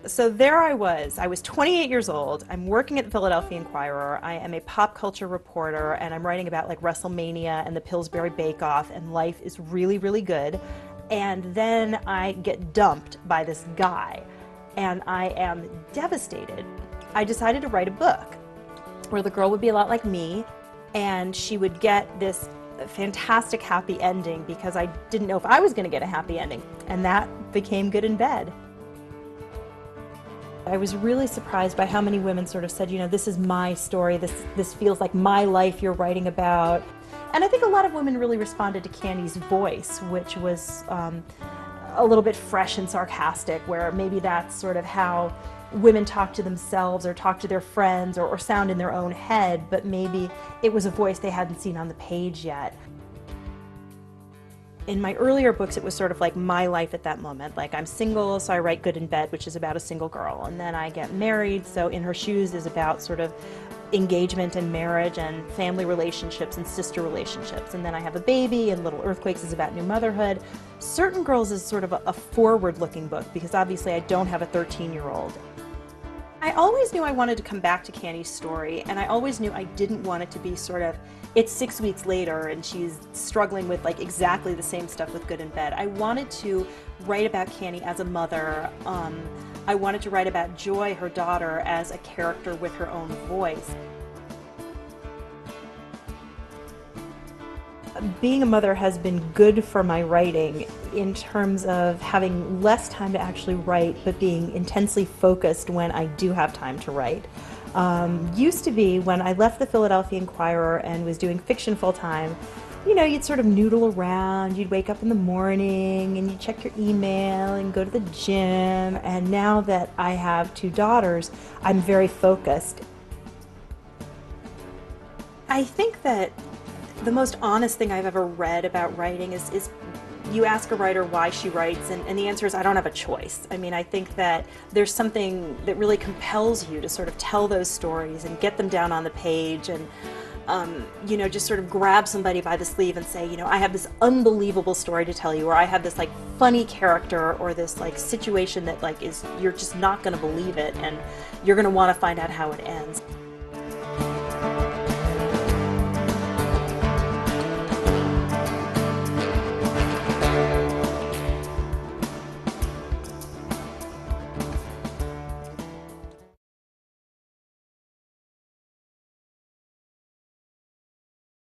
So there I was 28 years old. I'm working at the Philadelphia Inquirer. I am a pop culture reporter and I'm writing about like WrestleMania and the Pillsbury Bake Off, and life is really, really good. And then I get dumped by this guy and I am devastated. I decided to write a book where the girl would be a lot like me and she would get this fantastic happy ending because I didn't know if I was going to get a happy ending. And that became Good in Bed. I was really surprised by how many women sort of said, you know, this is my story, this feels like my life you're writing about. And I think a lot of women really responded to Candy's voice, which was a little bit fresh and sarcastic, where maybe that's sort of how women talk to themselves or talk to their friends or sound in their own head, but maybe it was a voice they hadn't seen on the page yet. In my earlier books, it was sort of like my life at that moment. Like, I'm single, so I write Good in Bed, which is about a single girl. And then I get married, so In Her Shoes is about sort of engagement and marriage and family relationships and sister relationships. And then I have a baby, and Little Earthquakes is about new motherhood. Certain Girls is sort of a forward-looking book, because obviously I don't have a 13-year-old. I always knew I wanted to come back to Candy's story, and I always knew I didn't want it to be sort of, it's 6 weeks later and she's struggling with like exactly the same stuff with Good in Bed. I wanted to write about Candy as a mother. I wanted to write about Joy, her daughter, as a character with her own voice. Being a mother has been good for my writing in terms of having less time to actually write, but being intensely focused when I do have time to write. Used to be when I left the Philadelphia Inquirer and was doing fiction full-time, you know, you'd sort of noodle around, you'd wake up in the morning and you'd check your email and go to the gym, and now that I have two daughters, I'm very focused. I think that the most honest thing I've ever read about writing is you ask a writer why she writes, and the answer is I don't have a choice. I mean, I think that there's something that really compels you to sort of tell those stories and get them down on the page and, you know, just sort of grab somebody by the sleeve and say, you know, I have this unbelievable story to tell you, or I have this like funny character, or this like situation that like is, you're just not going to believe it and you're going to want to find out how it ends.